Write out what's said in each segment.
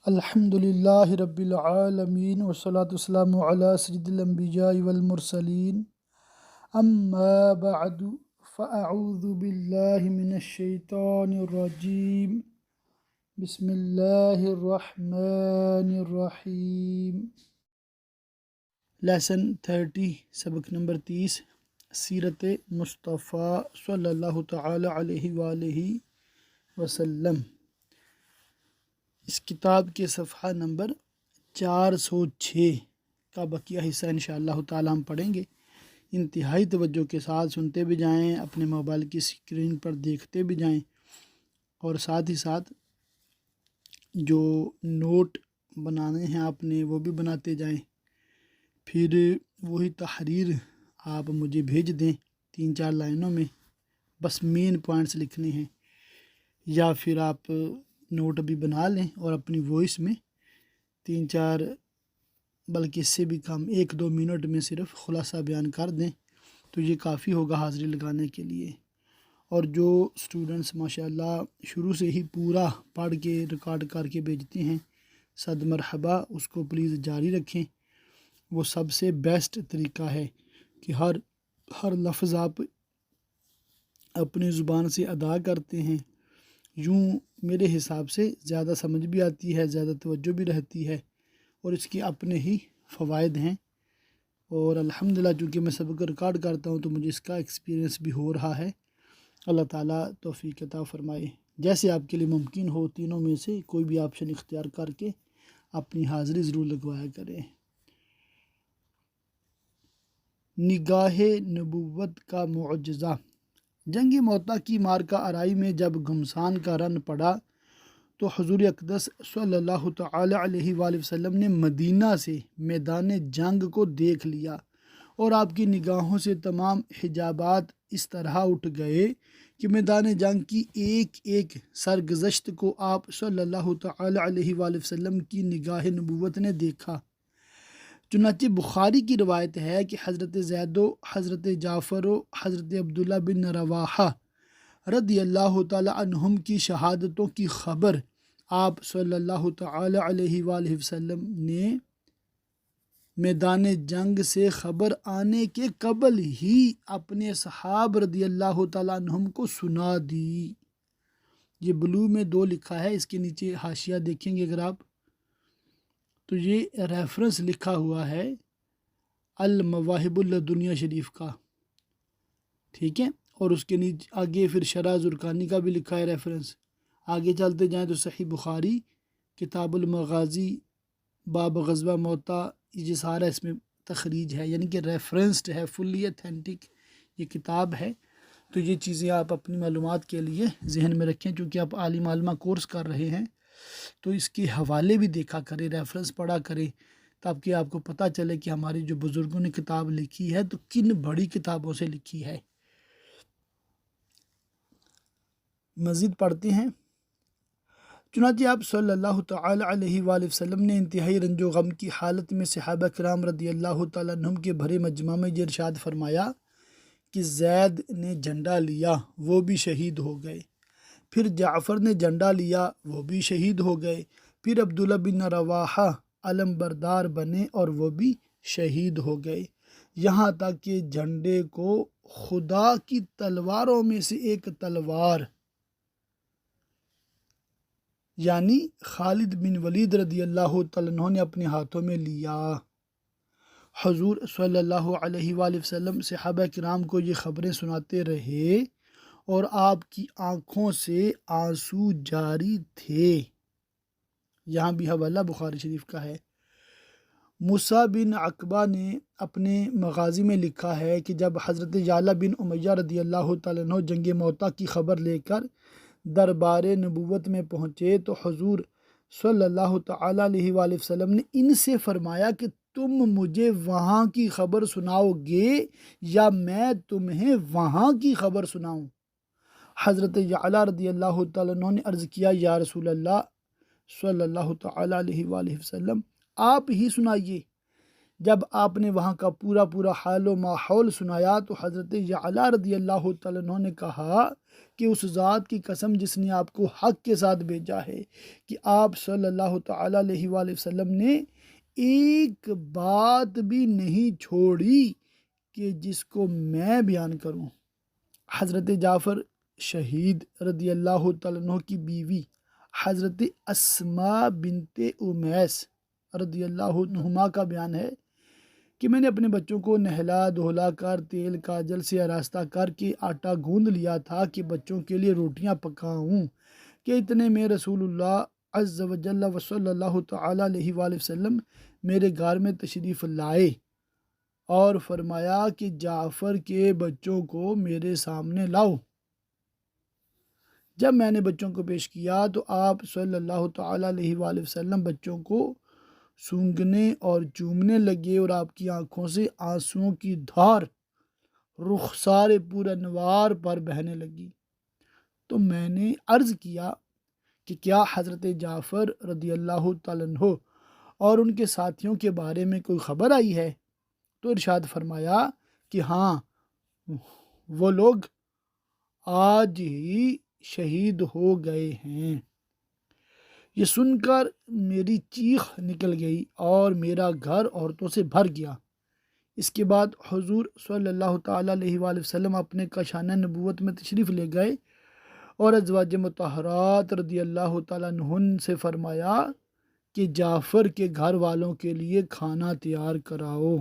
الحمد للہ رب العالمین والصلاة والسلام علی سید الانبیاء والمرسلین اما بعد فاعوذ باللہ من الشیطان الرجیم بسم اللہ الرحمن الرحیم۔ لیسن 30 سبق نمبر 30 سیرت مصطفیٰ صلی اللہ تعالی علیہ وآلہ وسلم۔ اس کتاب کے صفحہ نمبر 406 کا بقیہ حصہ انشاءاللہ تعالی ہم پڑھیں گے۔ انتہائی توجہ کے ساتھ سنتے بھی جائیں، اپنے موبائل کی اسکرین پر دیکھتے بھی جائیں، اور ساتھ ہی ساتھ جو نوٹ بنانے ہیں آپ نے وہ بھی بناتے جائیں۔ پھر وہی تحریر آپ مجھے بھیج دیں 3-4 لائنوں میں، بس مین پوائنٹس لکھنے ہیں، یا پھر آپ نوٹ بھی بنا لیں اور اپنی وائس میں 3-4 بلکہ اس سے بھی کم 1-2 منٹ میں صرف خلاصہ بیان کر دیں تو یہ کافی ہوگا حاضری لگانے کے لیے۔ اور جو سٹوڈنٹس ماشاءاللہ شروع سے ہی پورا پڑھ کے ریکارڈ کر کے بھیجتے ہیں، صد مرحبا، اس کو پلیز جاری رکھیں۔ وہ سب سے بیسٹ طریقہ ہے کہ ہر لفظ آپ اپنی زبان سے ادا کرتے ہیں، یوں میرے حساب سے زیادہ سمجھ بھی آتی ہے، زیادہ توجہ بھی رہتی ہے، اور اس کے اپنے ہی فوائد ہیں۔ اور الحمدللہ چونکہ میں سبق ریکارڈ کرتا ہوں تو مجھے اس کا ایکسپیرینس بھی ہو رہا ہے۔ اللہ تعالیٰ توفیق عطا فرمائے۔ جیسے آپ کے لیے ممکن ہو تینوں میں سے کوئی بھی آپشن اختیار کر کے اپنی حاضری ضرور لگوایا کریں۔ نگاہ نبوت کا معجزہ۔ جنگ موتا کی مارکہ آرائی میں جب گھمسان کا رن پڑا تو حضور اقدس صلی اللہ تعالی علیہ وآلہ وسلم نے مدینہ سے میدان جنگ کو دیکھ لیا، اور آپ کی نگاہوں سے تمام حجابات اس طرح اٹھ گئے کہ میدان جنگ کی ایک ایک سرگزشت کو آپ صلی اللہ تعالی علیہ وآلہ وسلم کی نگاہ نبوت نے دیکھا۔ چنانچہ بخاری کی روایت ہے کہ حضرت زید و حضرت جعفر و حضرت عبداللہ بن رواحہ رضی اللہ تعالی عنہم کی شہادتوں کی خبر آپ صلی اللہ تعالی علیہ وآلہ وسلم نے میدان جنگ سے خبر آنے کے قبل ہی اپنے صحاب رضی اللہ تعالی عنہم کو سنا دی۔ یہ بلو میں 2 لکھا ہے، اس کے نیچے حاشیہ دیکھیں گے اگر آپ تو یہ ریفرنس لکھا ہوا ہے المواہب اللدنیہ شریف کا، ٹھیک ہے، اور اس کے نیچے آگے پھر شرح زرقانی کا بھی لکھا ہے ریفرنس۔ آگے چلتے جائیں تو صحیح بخاری کتاب المغازی باب غزوہ موتا، یہ سارا اس میں تخریج ہے، یعنی کہ ریفرنسڈ ہے، فلی اتھینٹک یہ کتاب ہے۔ تو یہ چیزیں آپ اپنی معلومات کے لیے ذہن میں رکھیں، چونکہ آپ عالم عالمہ کورس کر رہے ہیں تو اس کے حوالے بھی دیکھا کریں، ریفرنس پڑھا کریں، تاکہ آپ کو پتہ چلے کہ ہماری جو بزرگوں نے کتاب لکھی ہے تو کن بڑی کتابوں سے لکھی ہے۔ مزید پڑھتے ہیں۔ چنانچہ آپ صلی اللہ تعالی علیہ وآلہ وسلم نے انتہائی رنج و غم کی حالت میں صحابہ کرام رضی اللہ تعالیٰ عنہم کے بھرے مجمع میں یہ ارشاد فرمایا کہ زید نے جھنڈا لیا، وہ بھی شہید ہو گئے، پھر جعفر نے جھنڈا لیا، وہ بھی شہید ہو گئے، پھر عبداللہ بن رواحہ علم بردار بنے اور وہ بھی شہید ہو گئے، یہاں تک کہ جھنڈے کو خدا کی تلواروں میں سے ایک تلوار یعنی خالد بن ولید رضی اللہ تعالیٰ عنہ نے اپنے ہاتھوں میں لیا۔ حضور صلی اللہ علیہ وآلہ وسلم صحابہ کرام کو یہ خبریں سناتے رہے اور آپ کی آنکھوں سے آنسو جاری تھے۔ یہاں بھی حوالہ بخاری شریف کا ہے۔ موسیٰ بن عقبہ نے اپنے مغازی میں لکھا ہے کہ جب حضرت یعلا بن امیہ رضی اللہ تعالیٰ عنہ جنگ موتا کی خبر لے کر دربار نبوت میں پہنچے تو حضور صلی اللہ تعالیٰ علیہ وآلہ وسلم نے ان سے فرمایا کہ تم مجھے وہاں کی خبر سناؤ گے یا میں تمہیں وہاں کی خبر سناؤں؟ حضرت یعلا رضی اللہ تعالیٰ عنہ نے عرض کیا، یا رسول اللہ صلی اللہ تعالیٰ علیہ وآلہ وسلم، آپ ہی سنائیے۔ جب آپ نے وہاں کا پورا حال و ماحول سنایا تو حضرت یعلا رضی اللہ تعالیٰ عنہ نے کہا کہ اس ذات کی قسم جس نے آپ کو حق کے ساتھ بھیجا ہے کہ آپ صلی اللہ تعالیٰ علیہ وآلہ وسلم نے ایک بات بھی نہیں چھوڑی کہ جس کو میں بیان کروں۔ حضرت جعفر شہید رضی اللہ تعالیٰ عنہ کی بیوی حضرت اسماء بنت امیس رضی اللہ عنہما کا بیان ہے کہ میں نے اپنے بچوں کو نہلا دھولا کر تیل کاجل سے آراستہ کر کے آٹا گوندھ لیا تھا کہ بچوں کے لیے روٹیاں پکاؤں کہ اتنے میں رسول اللہ عز و جل و صلی اللہ تعالیٰ علیہ وآلہ وسلم میرے گھر میں تشریف لائے اور فرمایا کہ جعفر کے بچوں کو میرے سامنے لاؤ۔ جب میں نے بچوں کو پیش کیا تو آپ صلی اللہ تعالیٰ علیہ وآلہ وسلم بچوں کو سونگھنے اور چومنے لگے اور آپ کی آنکھوں سے آنسوؤں کی دھار رخسار پورا انوار پر بہنے لگی۔ تو میں نے عرض کیا کہ کیا حضرت جعفر رضی اللہ تعالیٰ عنہ اور ان کے ساتھیوں کے بارے میں کوئی خبر آئی ہے؟ تو ارشاد فرمایا کہ ہاں، وہ لوگ آج ہی شہید ہو گئے ہیں۔ یہ سن کر میری چیخ نکل گئی اور میرا گھر عورتوں سے بھر گیا۔ اس کے بعد حضور صلی اللہ تعالیٰ علیہ وآلہ وسلم اپنے کاشانہ نبوت میں تشریف لے گئے اور ازواج مطہرات رضی اللہ تعالیٰ عنہن سے فرمایا کہ جعفر کے گھر والوں کے لیے کھانا تیار کراؤ۔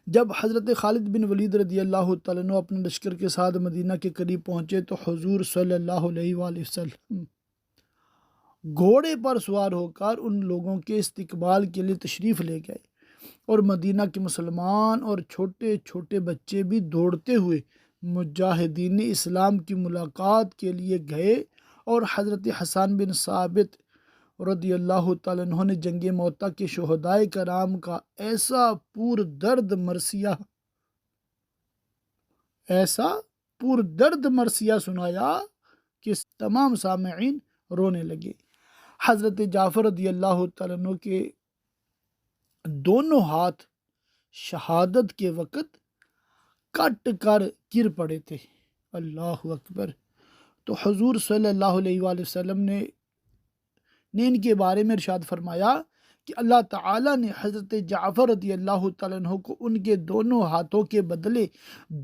جب حضرت خالد بن ولید رضی اللہ تعالیٰ عنہ اپنے لشکر کے ساتھ مدینہ کے قریب پہنچے تو حضور صلی اللہ علیہ وآلہ وسلم گھوڑے پر سوار ہو کر ان لوگوں کے استقبال کے لیے تشریف لے گئے اور مدینہ کے مسلمان اور چھوٹے چھوٹے بچے بھی دوڑتے ہوئے مجاہدین اسلام کی ملاقات کے لیے گئے اور حضرت حسان بن ثابت رضی اللہ تعالیٰ عنہ نے جنگ موتا کے شہدائے کرام کا ایسا پور درد مرثیہ سنایا کہ تمام سامعین رونے لگے۔ حضرت جعفر رضی اللہ تعالیٰ عنہ کے دونوں ہاتھ شہادت کے وقت کٹ کر گر پڑے تھے۔ اللہ اکبر۔ تو حضور صلی اللہ علیہ وآلہ وسلم نے ان کے بارے میں ارشاد فرمایا کہ اللہ تعالیٰ نے حضرت جعفر رضی اللہ تعالیٰ عنہ کو ان کے دونوں ہاتھوں کے بدلے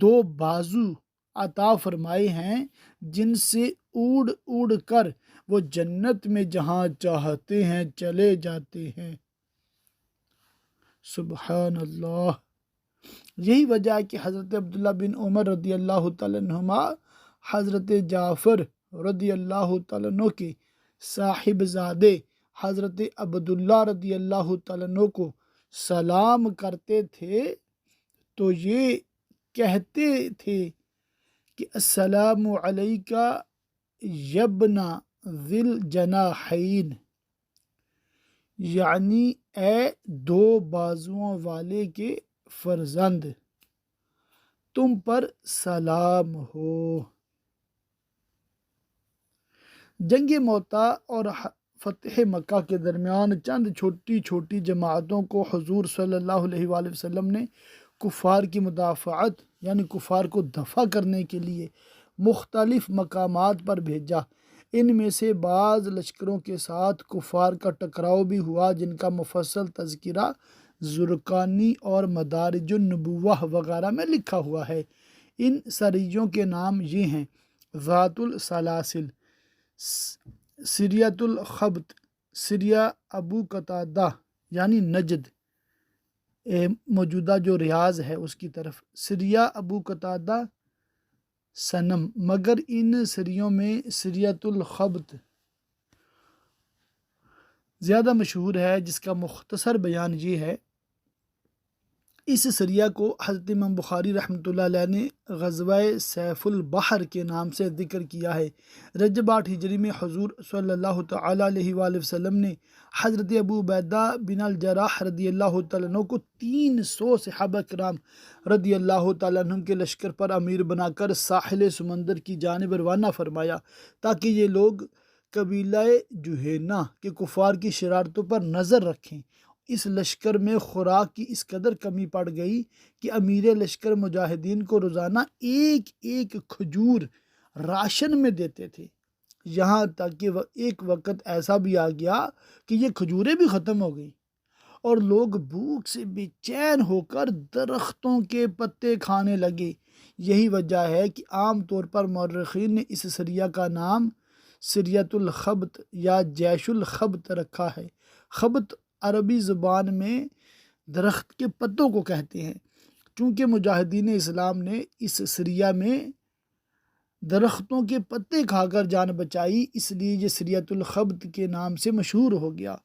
2 بازو عطا فرمائے ہیں جن سے اڑ کر وہ جنت میں جہاں چاہتے ہیں چلے جاتے ہیں۔ سبحان اللہ۔ یہی وجہ ہے کہ حضرت عبداللہ بن عمر رضی اللہ تعالیٰ عنہما حضرت جعفر رضی اللہ تعالیٰ عنہ کے صاحبزادے حضرت عبداللہ رضی اللہ تعالیٰ عنہ کو سلام کرتے تھے تو یہ کہتے تھے کہ السلام علیکہ یبن ذی الجناحین، یعنی اے 2 بازوؤں والے کے فرزند، تم پر سلام ہو۔ جنگ موتا اور فتح مکہ کے درمیان چند چھوٹی چھوٹی جماعتوں کو حضور صلی اللہ علیہ وآلہ وسلم نے کفار کی مدافعت یعنی کفار کو دفع کرنے کے لیے مختلف مقامات پر بھیجا۔ ان میں سے بعض لشکروں کے ساتھ کفار کا ٹکراؤ بھی ہوا جن کا مفصل تذکرہ زرقانی اور مدارج النبوہ وغیرہ میں لکھا ہوا ہے۔ ان سریوں کے نام یہ ہیں: ذات السلاسل، سریۃ الخبط، سریہ ابو قتادہ یعنی نجد موجودہ جو ریاض ہے اس کی طرف، سریہ ابو قتادہ سنم، مگر ان سریوں میں سریۃ الخبط زیادہ مشہور ہے، جس کا مختصر بیان یہ ہے۔ اس سریہ کو حضرت امام بخاری رحمۃ اللہ علیہ نے غزوہ سیف البحر کے نام سے ذکر کیا ہے۔ رجب 8 ہجری میں حضور صلی اللہ تعالیٰ علیہ وآلہ وسلم نے حضرت ابو عبیدہ بن الجراح رضی اللہ تعالیٰ عنہ کو 300 صحابہ کرام رضی اللہ تعالیٰ عنہ کے لشکر پر امیر بنا کر ساحل سمندر کی جانب روانہ فرمایا تاکہ یہ لوگ قبیلہ جہینہ کے کفار کی شرارتوں پر نظر رکھیں اس لشکر میں خوراک کی اس قدر کمی پڑ گئی کہ امیر لشکر مجاہدین کو روزانہ ایک ایک کھجور راشن میں دیتے تھے، یہاں تک کہ ایک وقت ایسا بھی آ گیا کہ یہ کھجوریں بھی ختم ہو گئی اور لوگ بھوک سے بے چین ہو کر درختوں کے پتے کھانے لگے۔ یہی وجہ ہے کہ عام طور پر مورخین نے اس سریہ کا نام سریۃ الخبط یا جیش الخبط رکھا ہے۔ خبط عربی زبان میں درخت کے پتوں کو کہتے ہیں۔ چونکہ مجاہدین اسلام نے اس سریہ میں درختوں کے پتے کھا کر جان بچائی، اس لیے یہ سریۃ الخبط کے نام سے مشہور ہو گیا۔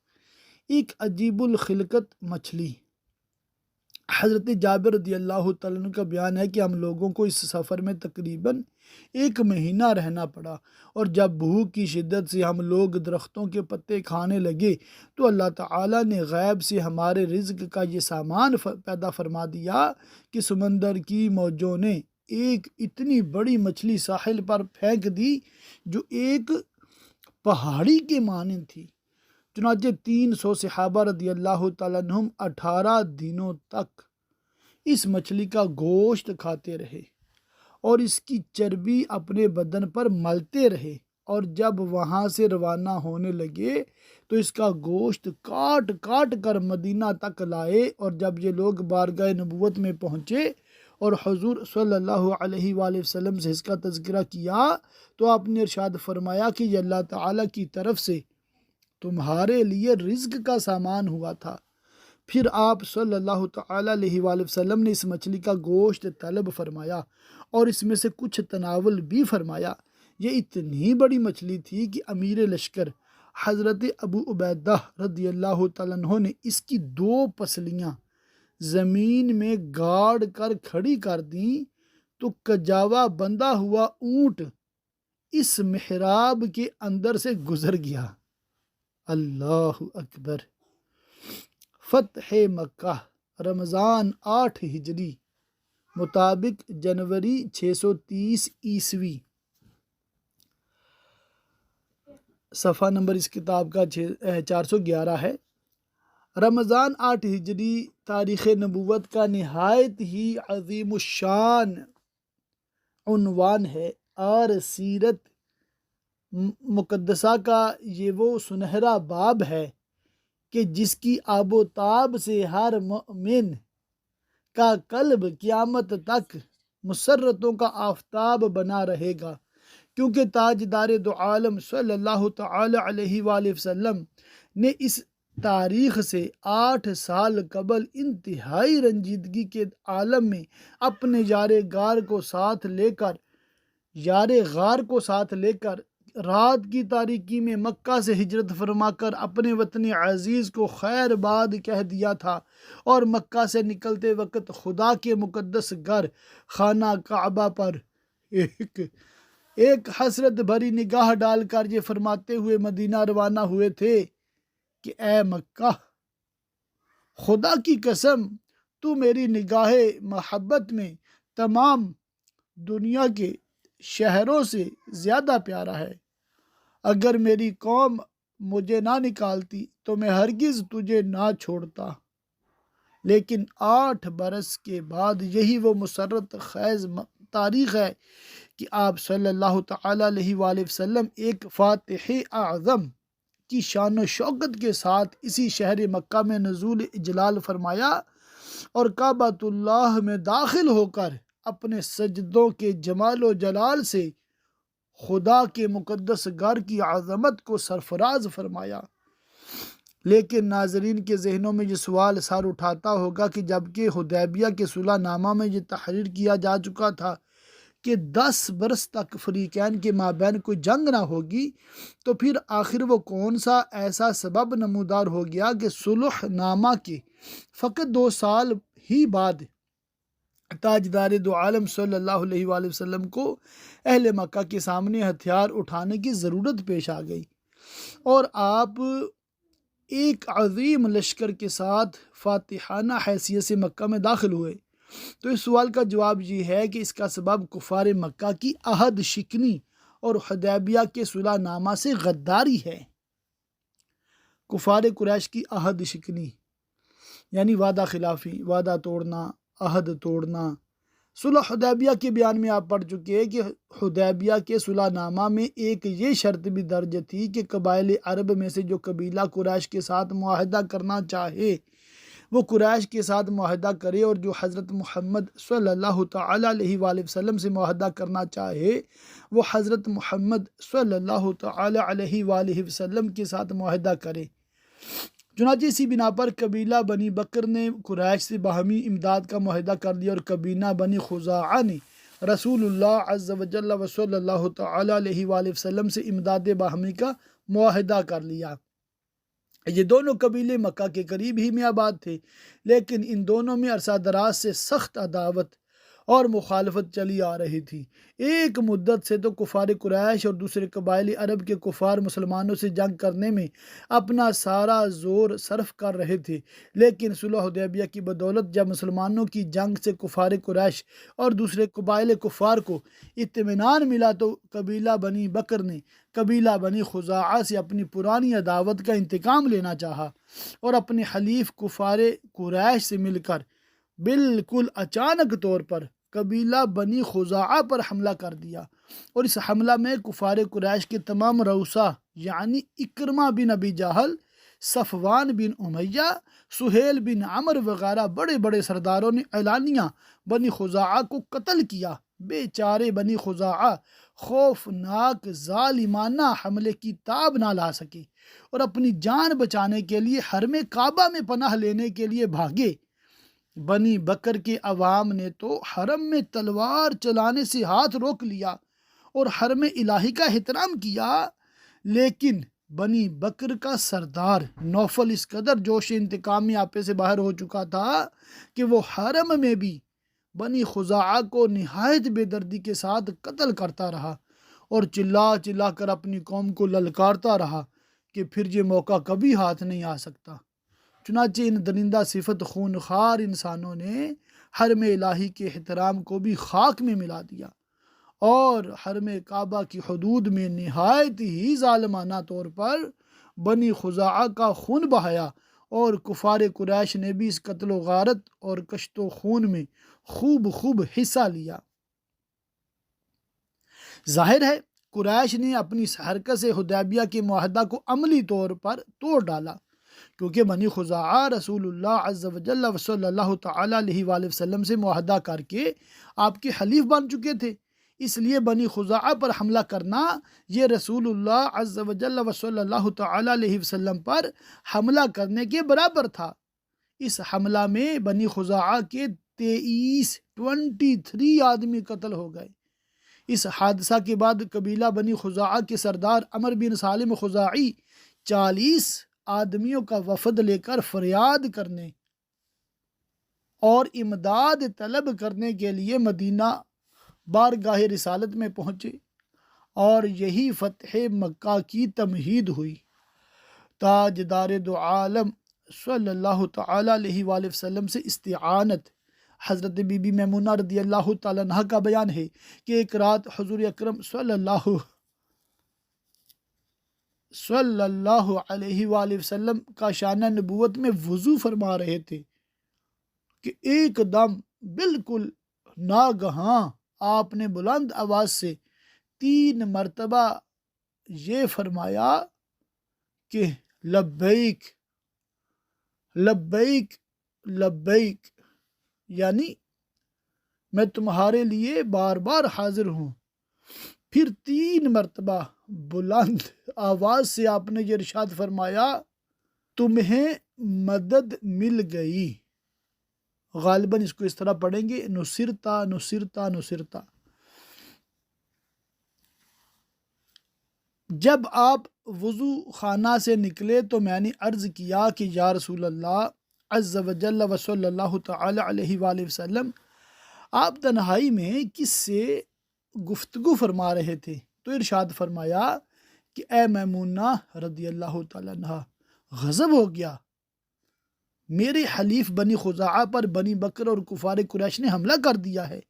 ایک عجیب الخلقت مچھلی۔ حضرت جابر رضی اللہ تعالیٰ عنہ کا بیان ہے کہ ہم لوگوں کو اس سفر میں تقریباً 1 مہینہ رہنا پڑا، اور جب بھوک کی شدت سے ہم لوگ درختوں کے پتے کھانے لگے تو اللہ تعالیٰ نے غیب سے ہمارے رزق کا یہ سامان پیدا فرما دیا کہ سمندر کی موجوں نے ایک اتنی بڑی مچھلی ساحل پر پھینک دی جو ایک پہاڑی کے مانند تھی۔ چنانچہ 300 صحابہ رضی اللہ تعالیٰ عنہم 18 دنوں تک اس مچھلی کا گوشت کھاتے رہے اور اس کی چربی اپنے بدن پر ملتے رہے، اور جب وہاں سے روانہ ہونے لگے تو اس کا گوشت کاٹ کاٹ کر مدینہ تک لائے، اور جب یہ لوگ بارگاہ نبوت میں پہنچے اور حضور صلی اللہ علیہ وآلہ وسلم سے اس کا تذکرہ کیا تو آپ نے ارشاد فرمایا کہ یہ اللہ تعالیٰ کی طرف سے تمہارے لیے رزق کا سامان ہوا تھا۔ پھر آپ صلی اللہ تعالیٰ علیہ وآلہ وسلم نے اس مچھلی کا گوشت طلب فرمایا اور اس میں سے کچھ تناول بھی فرمایا۔ یہ اتنی بڑی مچھلی تھی کہ امیر لشکر حضرت ابو عبیدہ رضی اللہ تعالیٰ عنہ نے اس کی 2 پسلیاں زمین میں گاڑ کر کھڑی کر دیں تو کجاوا بندھا ہوا اونٹ اس محراب کے اندر سے گزر گیا۔ اللہ اکبر۔ فتح مکہ رمضان 8 ہجری مطابق جنوری 630 عیسوی۔ صفحہ نمبر اس کتاب کا 411 ہے۔ رمضان 8 ہجری تاریخ نبوت کا نہایت ہی عظیم الشان عنوان ہے، اور سیرت مقدسہ کا یہ وہ سنہرا باب ہے کہ جس کی آب و تاب سے ہر مومن کا قلب قیامت تک مسرتوں کا آفتاب بنا رہے گا، کیونکہ تاجدار دو عالم صلی اللہ تعالی علیہ وآلہ وسلم نے اس تاریخ سے 8 سال قبل انتہائی رنجیدگی کے عالم میں اپنے یار غار کو ساتھ لے کر رات کی تاریکی میں مکہ سے ہجرت فرما کر اپنے وطن عزیز کو خیر باد کہہ دیا تھا، اور مکہ سے نکلتے وقت خدا کے مقدس گھر خانہ کعبہ پر ایک حسرت بھری نگاہ ڈال کر یہ فرماتے ہوئے مدینہ روانہ ہوئے تھے کہ اے مکہ، خدا کی قسم تو میری نگاہ محبت میں تمام دنیا کے شہروں سے زیادہ پیارا ہے۔ اگر میری قوم مجھے نہ نکالتی تو میں ہرگز تجھے نہ چھوڑتا، لیکن 8 برس کے بعد یہی وہ مسرت خیز تاریخ ہے کہ آپ صلی اللہ تعالیٰ علیہ وآلہ وسلم ایک فاتح اعظم کی شان و شوکت کے ساتھ اسی شہر مکہ میں نزول اجلال فرمایا اور کعبۃ اللہ میں داخل ہو کر اپنے سجدوں کے جمال و جلال سے خدا کے مقدس گھر کی عظمت کو سرفراز فرمایا۔ لیکن ناظرین کے ذہنوں میں یہ سوال سر اٹھاتا ہوگا کہ جبکہ حدیبیہ کے صلح نامہ میں یہ تحریر کیا جا چکا تھا کہ 10 برس تک فریقین کے مابین کوئی جنگ نہ ہوگی، تو پھر آخر وہ کون سا ایسا سبب نمودار ہو گیا کہ صلح نامہ کے فقط 2 سال ہی بعد تاجدار دو عالم صلی اللہ علیہ وآلہ وسلم کو اہل مکہ کے سامنے ہتھیار اٹھانے کی ضرورت پیش آ گئی اور آپ ایک عظیم لشکر کے ساتھ فاتحانہ حیثیت سے مکہ میں داخل ہوئے؟ تو اس سوال کا جواب یہ ہے کہ اس کا سبب کفار مکہ کی عہد شکنی اور حدیبیہ کے صلح نامہ سے غداری ہے۔ کفار قریش کی عہد شکنی یعنی وعدہ خلافی، وعدہ توڑنا، عہد توڑنا۔ صلح حدیبیہ کے بیان میں آپ پڑھ چکے ہیں کہ حدیبیہ کے صلح نامہ میں ایک یہ شرط بھی درج تھی کہ قبائل عرب میں سے جو قبیلہ قریش کے ساتھ معاہدہ کرنا چاہے وہ قریش کے ساتھ معاہدہ کرے، اور جو حضرت محمد صلی اللہ تعالی علیہ وآلہ وسلم سے معاہدہ کرنا چاہے وہ حضرت محمد صلی اللہ تعالی علیہ وآلہ وسلم کے ساتھ معاہدہ کرے۔ چنانچہ اسی بنا پر قبیلہ بنی بکر نے قریش سے باہمی امداد کا معاہدہ کر دیا، اور قبیلہ بنی خزاعہ نے رسول اللہ عز و جل و صلی اللہ تعالی علیہ وآلہ وسلم سے امداد باہمی کا معاہدہ کر لیا۔ یہ دونوں قبیلے مکہ کے قریب ہی میں آباد تھے، لیکن ان دونوں میں عرصہ دراز سے سخت عداوت اور مخالفت چلی آ رہی تھی۔ ایک مدت سے تو کفار قریش اور دوسرے قبائل عرب کے کفار مسلمانوں سے جنگ کرنے میں اپنا سارا زور صرف کر رہے تھے، لیکن صلح حدیبیہ کی بدولت جب مسلمانوں کی جنگ سے کفار قریش اور دوسرے قبائل کفار کو اطمینان ملا تو قبیلہ بنی بکر نے قبیلہ بنی خزاعہ سے اپنی پرانی عداوت کا انتقام لینا چاہا، اور اپنے حلیف کفار قریش سے مل کر بالکل اچانک طور پر قبیلہ بنی خزاعہ پر حملہ کر دیا، اور اس حملہ میں کفار قریش کے تمام رؤسا یعنی اکرمہ بن ابی جہل، صفوان بن امیہ، سہیل بن عمرو وغیرہ بڑے بڑے سرداروں نے اعلانیہ بنی خزاعہ کو قتل کیا۔ بیچارے بنی خزاعہ خوفناک ظالمانہ حملے کی تاب نہ لا سکے اور اپنی جان بچانے کے لیے حرم کعبہ میں پناہ لینے کے لیے بھاگے۔ بنی بکر کے عوام نے تو حرم میں تلوار چلانے سے ہاتھ روک لیا اور حرم الہی کا احترام کیا، لیکن بنی بکر کا سردار نوفل اس قدر جوش انتقام میں آپے سے باہر ہو چکا تھا کہ وہ حرم میں بھی بنی خزاعہ کو نہایت بے دردی کے ساتھ قتل کرتا رہا، اور چلا چلا کر اپنی قوم کو للکارتا رہا کہ پھر یہ موقع کبھی ہاتھ نہیں آ سکتا۔ چنانچہ ان درندہ صفت خونخوار انسانوں نے حرم الہی کے احترام کو بھی خاک میں ملا دیا، اور حرم کعبہ کی حدود میں نہایت ہی ظالمانہ طور پر بنی خزاعہ کا خون بہایا، اور کفار قریش نے بھی اس قتل و غارت اور کشت و خون میں خوب حصہ لیا۔ ظاہر ہے قریش نے اپنی اس حرکت سے حدیبیہ کے معاہدہ کو عملی طور پر توڑ ڈالا، کیونکہ بنی خزاعہ رسول اللہ عز و جل و صلی اللہ تعالی علیہ وآلہ وسلم سے معاہدہ کر کے آپ کے حلیف بن چکے تھے، اس لیے بنی خزاعہ پر حملہ کرنا یہ رسول اللہ عز و جل و صلی اللہ تعالی علیہ وسلم پر حملہ کرنے کے برابر تھا۔ اس حملہ میں بنی خزاعہ کے 23 آدمی قتل ہو گئے۔ اس حادثہ کے بعد قبیلہ بنی خزاعہ کے سردار عمر بن سالم خزاعی 40 آدمیوں کا وفد لے کر فریاد کرنے اور امداد طلب کرنے کے لیے مدینہ بارگاہ رسالت میں پہنچے، اور یہی فتح مکہ کی تمہید ہوئی۔ تاجدار دو عالم صلی اللہ تعالی علیہ وآلہ وسلم سے استعانت حضرت بی بی میمونہ رضی اللہ تعالیٰ عنہ کا بیان ہے کہ ایک رات حضور اکرم صلی اللہ علیہ وآلہ وسلم کا شانہ نبوت میں وضو فرما رہے تھے کہ ایک دم بالکل ناگہاں آپ نے بلند آواز سے 3 مرتبہ یہ فرمایا کہ لبیک لبیک لبیک، یعنی میں تمہارے لیے بار بار حاضر ہوں۔ پھر 3 مرتبہ بلند آواز سے آپ نے یہ ارشاد فرمایا تمہیں مدد مل گئی۔ غالباً اس کو اس طرح پڑھیں گے نصرتا نصرتا نصرتا۔ جب آپ وضو خانہ سے نکلے تو میں نے عرض کیا کہ یا رسول اللہ عز و جل و صلی اللہ تعالی علیہ وآلہ وسلم، آپ تنہائی میں کس سے گفتگو فرما رہے تھے؟ تو ارشاد فرمایا کہ اے میمونہ رضی اللہ تعالیٰ عنہ، غضب ہو گیا، میرے حلیف بنی خزاعہ پر بنی بکر اور کفار قریش نے حملہ کر دیا ہے،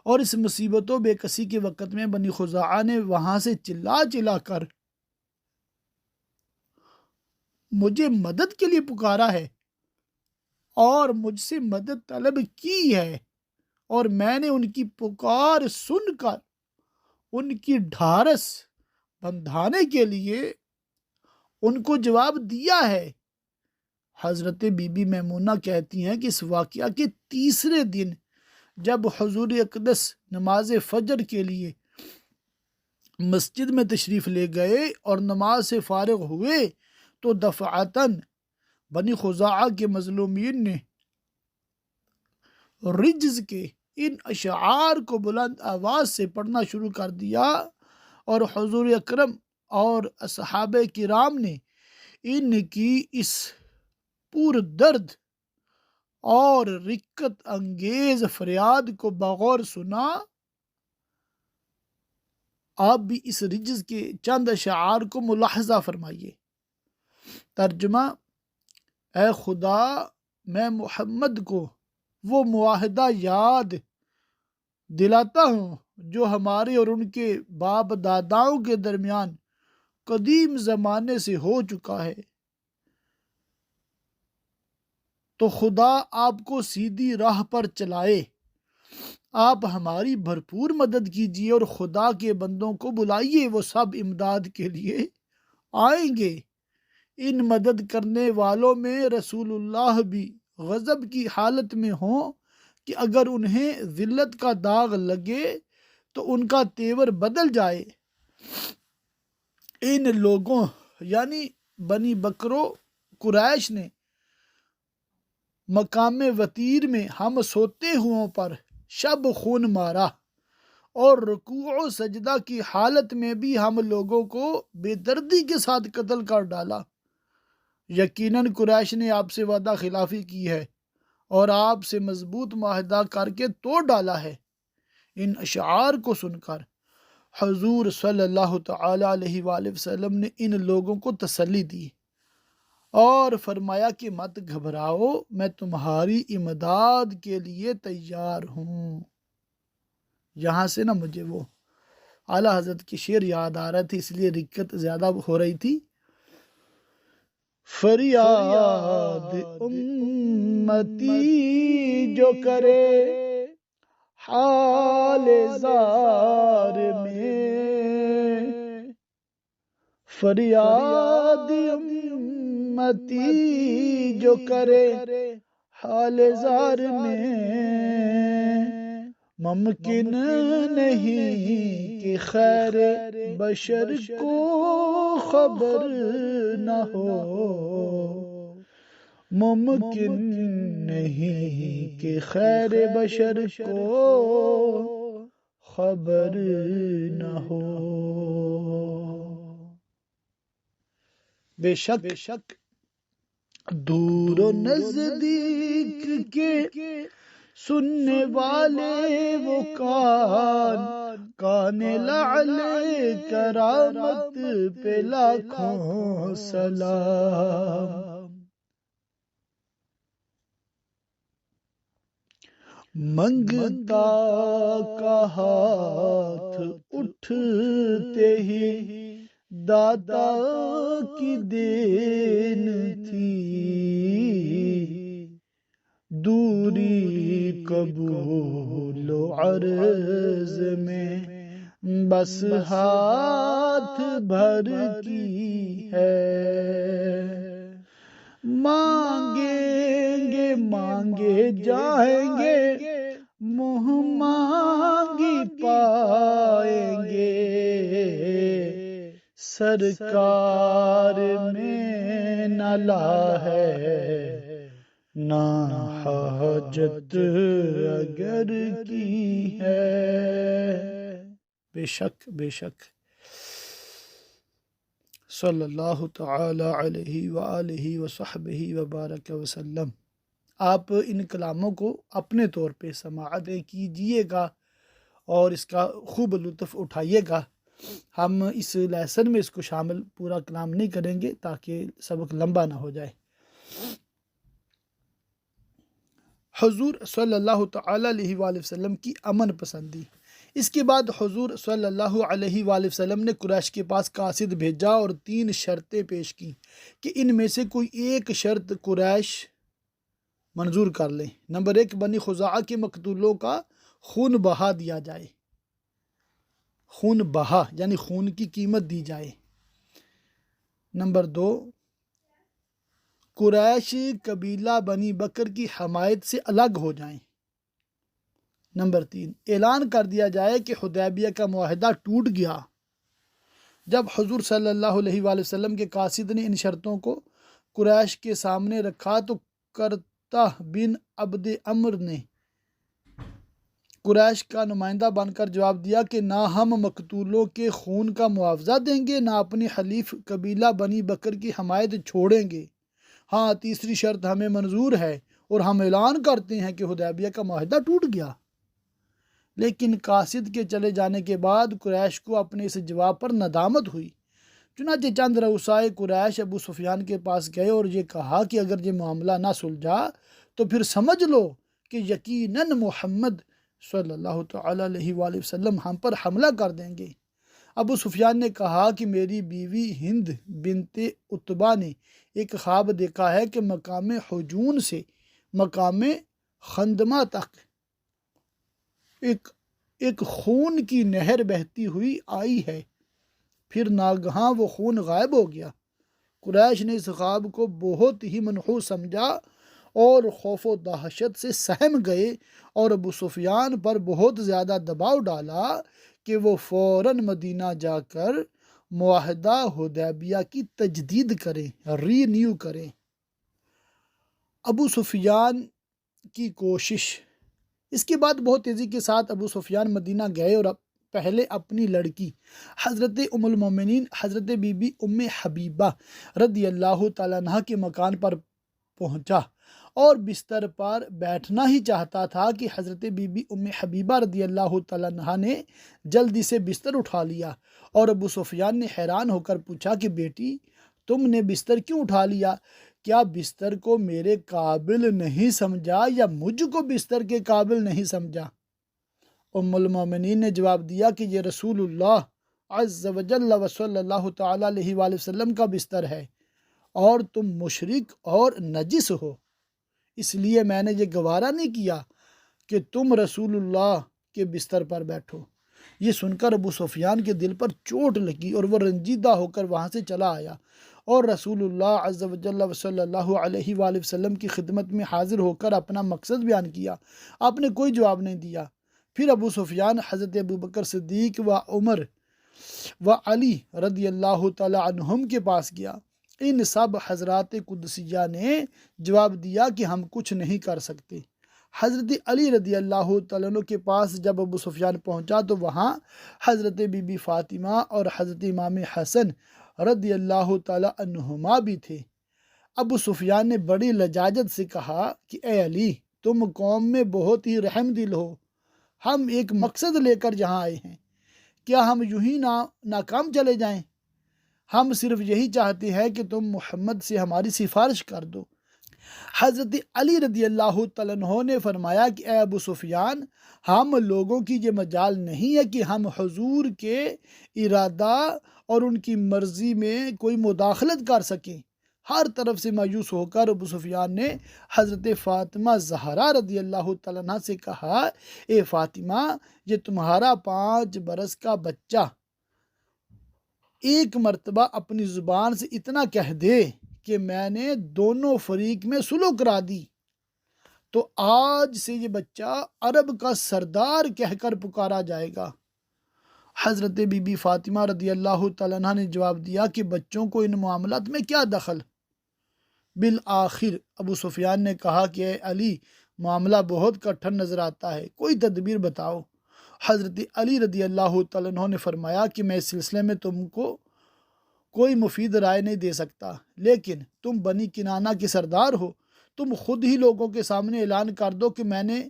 اور اس مصیبت و بے کسی کے وقت میں بنی خزاعہ نے وہاں سے چلا چلا کر مجھے مدد کے لیے پکارا ہے، اور مجھ سے مدد طلب کی ہے، اور میں نے ان کی پکار سن کر ان کی ڈھارس بندھانے کے لیے ان کو جواب دیا ہے۔ حضرت بی بی میمونہ کہتی ہیں کہ اس واقعہ کے تیسرے دن جب حضور اقدس نماز فجر کے لیے مسجد میں تشریف لے گئے اور نماز سے فارغ ہوئے تو دفعتاً بنی خزاعہ کے مظلومین نے رجز کے ان اشعار کو بلند آواز سے پڑھنا شروع کر دیا، اور حضور اکرم اور اصحاب کرام نے ان کی اس پور درد اور رقت انگیز فریاد کو بغور سنا۔ آپ بھی اس رجز کے چند اشعار کو ملاحظہ فرمائیے۔ ترجمہ: اے خدا، میں محمد کو وہ معاہدہ یاد دلاتا ہوں جو ہمارے اور ان کے باپ داداؤں کے درمیان قدیم زمانے سے ہو چکا ہے، تو خدا آپ کو سیدھی راہ پر چلائے۔ آپ ہماری بھرپور مدد کیجیے اور خدا کے بندوں کو بلائیے، وہ سب امداد کے لیے آئیں گے۔ ان مدد کرنے والوں میں رسول اللہ بھی غضب کی حالت میں ہوں کہ اگر انہیں ذلت کا داغ لگے تو ان کا تیور بدل جائے۔ ان لوگوں یعنی بنی بکر و قریش نے مقام وتیر میں ہم سوتے ہوں پر شب خون مارا، اور رکوع و سجدہ کی حالت میں بھی ہم لوگوں کو بے دردی کے ساتھ قتل کر ڈالا۔ یقیناً قریش نے آپ سے وعدہ خلافی کی ہے اور آپ سے مضبوط معاہدہ کر کے توڑ ڈالا ہے۔ ان اشعار کو سن کر حضور صلی اللہ تعالی علیہ وآلہ وسلم نے ان لوگوں کو تسلی دی اور فرمایا کہ مت گھبراؤ، میں تمہاری امداد کے لیے تیار ہوں۔ یہاں سے نا مجھے وہ اعلیٰ حضرت کی شعر یاد آ رہا تھی، اس لیے رکت زیادہ ہو رہی تھی۔ فریاد امتی جو کرے حال زار میں، فریاد امتی جو کرے حال زار میں، ممکن نہیں کہ خیر بشر کو خبر نہ ہو، ممکن نہیں کہ خیر بشر کو خبر نہ ہو۔ بے شک دور و نزدیک کے سننے والے وہ کان لعل کرامت پہ لاکھوں سلام، منگتا کا ہاتھ اٹھتے ہی داتا کی دین تھی، دوری قبول و عرض میں بس ہاتھ بھر کی ہے، مانگیں گے مانگے جائیں گے، منہ مانگی پائیں گے، سرکار میں نہ لا ہے نہ حاجت اگر کی ہے۔ بے شک صلی اللہ تعالی علیہ وآلہ وصحبہ وبارک وسلم۔ آپ ان کلاموں کو اپنے طور پہ سماعت کیجئے گا اور اس کا خوب لطف اٹھائیے گا۔ ہم اس لیسن میں اس کو شامل پورا کلام نہیں کریں گے تاکہ سبق لمبا نہ ہو جائے۔ حضور صلی اللہ تعالی علیہ وآلہ وسلم کی امن پسندی۔ اس کے بعد حضور صلی اللہ علیہ وآلہ وسلم نے قریش کے پاس قاصد بھیجا اور 3 شرطیں پیش کیں کہ ان میں سے کوئی ایک شرط قریش منظور کر لیں۔ نمبر 1، بنی خزاعہ کے مقتولوں کا خون بہا دیا جائے، خون بہا یعنی خون کی قیمت دی جائے۔ نمبر 2، قریش قبیلہ بنی بکر کی حمایت سے الگ ہو جائیں۔ نمبر 3، اعلان کر دیا جائے کہ حدیبیہ کا معاہدہ ٹوٹ گیا۔ جب حضور صلی اللہ علیہ وآلہ وسلم کے قاصد نے ان شرطوں کو قریش کے سامنے رکھا تو کرتہ بن عبد عمر نے قریش کا نمائندہ بن کر جواب دیا کہ نہ ہم مقتولوں کے خون کا معاوضہ دیں گے، نہ اپنی حلیف قبیلہ بنی بکر کی حمایت چھوڑیں گے۔ ہاں، تیسری شرط ہمیں منظور ہے اور ہم اعلان کرتے ہیں کہ حدیبیہ کا معاہدہ ٹوٹ گیا۔ لیکن قاصد کے چلے جانے کے بعد قریش کو اپنے اس جواب پر ندامت ہوئی۔ چنانچہ چند رؤسائے قریش ابو سفیان کے پاس گئے اور یہ کہا کہ اگر یہ معاملہ نہ سلجھا تو پھر سمجھ لو کہ یقیناً محمد صلی اللہ تعالیٰ علیہ وآلہ وسلم ہم پر حملہ کر دیں گے۔ ابو سفیان نے کہا کہ میری بیوی ہند بنت عتبہ نے ایک خواب دیکھا ہے کہ مقام حجون سے مقام خندمہ تک ایک خون کی نہر بہتی ہوئی آئی ہے، پھر ناگہاں وہ خون غائب ہو گیا۔ قریش نے اس خواب کو بہت ہی منحوس سمجھا اور خوف و دہشت سے سہم گئے اور ابو سفیان پر بہت زیادہ دباؤ ڈالا کہ وہ فوراً مدینہ جا کر معاہدہ حدیبیہ کی تجدید کریں، ری نیو کریں۔ ابو سفیان کی کوشش۔ اس کے بعد بہت تیزی کے ساتھ ابو سفیان مدینہ گئے اور پہلے اپنی لڑکی حضرت ام المومنین حضرت بی بی ام حبیبہ رضی اللہ تعالیٰ عنہ کے مکان پر پہنچا اور بستر پر بیٹھنا ہی چاہتا تھا کہ حضرت بی بی ام حبیبہ رضی اللہ تعالیٰ عنہ نے جلدی سے بستر اٹھا لیا اور ابو سفیان نے حیران ہو کر پوچھا کہ بیٹی تم نے بستر کیوں اٹھا لیا؟ کیا بستر کو میرے قابل نہیں سمجھا یا مجھ کو بستر کے قابل نہیں سمجھا؟ ام المومنین نے جواب دیا کہ یہ رسول اللہ عز و جل و صلی اللہ تعالیٰ علیہ وآلہ وسلم کا بستر ہے اور تم مشرک اور نجس ہو، اس لیے میں نے یہ گوارا نہیں کیا کہ تم رسول اللہ کے بستر پر بیٹھو۔ یہ سن کر ابو سفیان کے دل پر چوٹ لگی اور وہ رنجیدہ ہو کر وہاں سے چلا آیا اور رسول اللہ عز و جل و صلی اللہ علیہ وآلہ وسلم کی خدمت میں حاضر ہو کر اپنا مقصد بیان کیا۔ آپ نے کوئی جواب نہیں دیا۔ پھر ابو سفیان حضرت ابو بکر صدیق و عمر و علی رضی اللہ تعالی عنہم کے پاس گیا۔ ان سب حضرات قدسیہ نے جواب دیا کہ ہم کچھ نہیں کر سکتے۔ حضرت علی رضی اللہ تعالیٰ عنہ کے پاس جب ابو سفیان پہنچا تو وہاں حضرت بی بی فاطمہ اور حضرت امام حسن رضی اللہ تعالیٰ عنہما بھی تھے۔ ابو سفیان نے بڑی لجاجت سے کہا کہ اے علی، تم قوم میں بہت ہی رحم دل ہو، ہم ایک مقصد لے کر یہاں آئے ہیں، کیا ہم یوں ہی ناکام چلے جائیں؟ ہم صرف یہی چاہتے ہیں کہ تم محمد سے ہماری سفارش کر دو۔ حضرت علی رضی اللہ تعالیٰ عنہ نے فرمایا کہ اے ابو سفیان، ہم لوگوں کی یہ مجال نہیں ہے کہ ہم حضور کے ارادہ اور ان کی مرضی میں کوئی مداخلت کر سکیں۔ ہر طرف سے مایوس ہو کر ابو سفیان نے حضرت فاطمہ زہرا رضی اللہ تعالیٰ عنہ سے کہا، اے فاطمہ، یہ تمہارا 5 برس کا بچہ ایک مرتبہ اپنی زبان سے اتنا کہہ دے کہ میں نے دونوں فریق میں صلح کرا دی تو آج سے یہ بچہ عرب کا سردار کہہ کر پکارا جائے گا۔ حضرت بی بی فاطمہ رضی اللہ تعالیٰ عنہ نے جواب دیا کہ بچوں کو ان معاملات میں کیا دخل؟ بالآخر ابو سفیان نے کہا کہ اے علی، معاملہ بہت کٹھن نظر آتا ہے، کوئی تدبیر بتاؤ۔ حضرت علی رضی اللہ تعالیٰ عنہ نے فرمایا کہ میں اس سلسلے میں تم کو کوئی مفید رائے نہیں دے سکتا، لیکن تم بنی کنانہ کے سردار ہو، تم خود ہی لوگوں کے سامنے اعلان کر دو کہ میں نے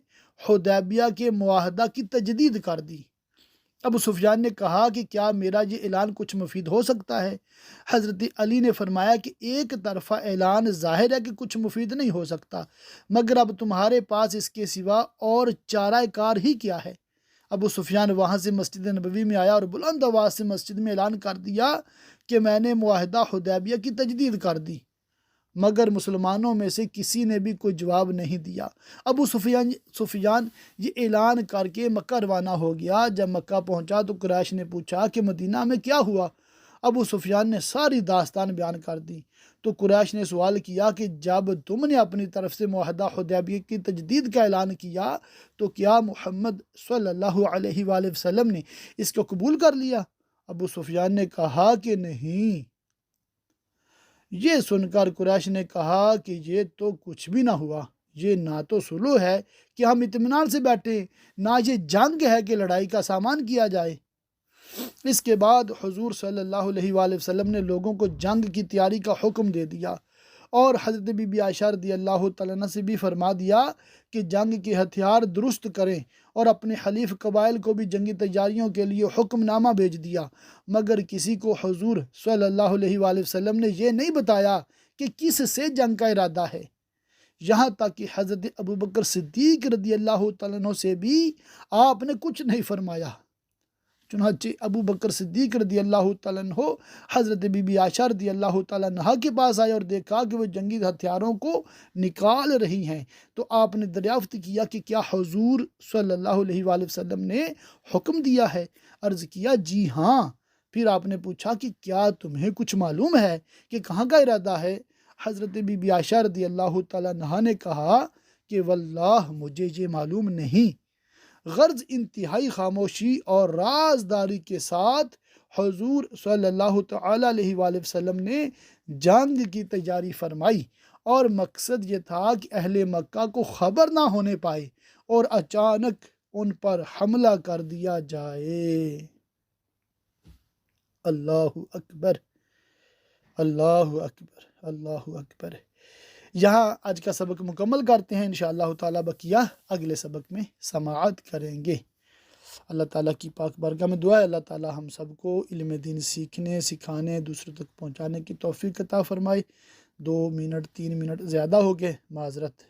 حدیبیہ کے معاہدہ کی تجدید کر دی۔ ابو سفیان نے کہا کہ کیا میرا یہ اعلان کچھ مفید ہو سکتا ہے؟ حضرت علی نے فرمایا کہ ایک طرفہ اعلان ظاہر ہے کہ کچھ مفید نہیں ہو سکتا، مگر اب تمہارے پاس اس کے سوا اور چارہ کار ہی کیا ہے؟ ابو سفیان وہاں سے مسجد نبوی میں آیا اور بلند آواز سے مسجد میں اعلان کر دیا کہ میں نے معاہدہ حدیبیہ کی تجدید کر دی۔ مگر مسلمانوں میں سے کسی نے بھی کوئی جواب نہیں دیا۔ ابو سفیان یہ اعلان کر کے مکہ روانہ ہو گیا۔ جب مکہ پہنچا تو قریش نے پوچھا کہ مدینہ میں کیا ہوا؟ ابو سفیان نے ساری داستان بیان کر دی تو قریش نے سوال کیا کہ جب تم نے اپنی طرف سے معاہدہ حدیبیہ کی تجدید کا اعلان کیا تو کیا محمد صلی اللہ علیہ وآلہ وسلم نے اس کو قبول کر لیا؟ ابو سفیان نے کہا کہ نہیں۔ یہ سن کر قریش نے کہا کہ یہ تو کچھ بھی نہ ہوا، یہ نہ تو صلح ہے کہ ہم اطمینان سے بیٹھیں، نہ یہ جنگ ہے کہ لڑائی کا سامان کیا جائے۔ اس کے بعد حضور صلی اللہ علیہ وآلہ وسلم نے لوگوں کو جنگ کی تیاری کا حکم دے دیا اور حضرت بی بی عائشہ رضی اللہ تعالیٰ عنہ سے بھی فرما دیا کہ جنگ کے ہتھیار درست کریں، اور اپنے حلیف قبائل کو بھی جنگی تیاریوں کے لیے حکم نامہ بھیج دیا، مگر کسی کو حضور صلی اللہ علیہ وآلہ وسلم نے یہ نہیں بتایا کہ کس سے جنگ کا ارادہ ہے، یہاں تک کہ حضرت ابوبکر صدیق رضی اللہ تعالیٰ عنہ سے بھی آپ نے کچھ نہیں فرمایا۔ چنانچہ ابو بکر صدیق رضی اللہ تعالیٰ عنہ حضرت بی بی عائشہ رضی اللہ تعالیٰ عنہ کے پاس آئے اور دیکھا کہ وہ جنگی ہتھیاروں کو نکال رہی ہیں، تو آپ نے دریافت کیا کہ کیا حضور صلی اللہ علیہ وآلہ وسلم نے حکم دیا ہے؟ عرض کیا جی ہاں۔ پھر آپ نے پوچھا کہ کیا تمہیں کچھ معلوم ہے کہ کہاں کا ارادہ ہے؟ حضرت بی بی عائشہ رضی اللہ تعالیٰ عنہ نے کہا کہ واللہ مجھے یہ معلوم نہیں۔ غرض انتہائی خاموشی اور رازداری کے ساتھ حضور صلی اللہ تعالیٰ علیہ وآلہ وسلم نے جنگ کی تیاری فرمائی، اور مقصد یہ تھا کہ اہل مکہ کو خبر نہ ہونے پائے اور اچانک ان پر حملہ کر دیا جائے۔ اللہ اکبر، اللہ اکبر، اللہ اکبر۔ یہاں آج کا سبق مکمل کرتے ہیں، انشاءاللہ تعالیٰ بقیہ اگلے سبق میں سماعت کریں گے۔ اللہ تعالیٰ کی پاک بارگاہ میں دعا ہے اللہ تعالیٰ ہم سب کو علم دین سیکھنے، سکھانے، دوسروں تک پہنچانے کی توفیق عطا فرمائے۔ 2 منٹ 3 منٹ زیادہ ہو گئے، معذرت۔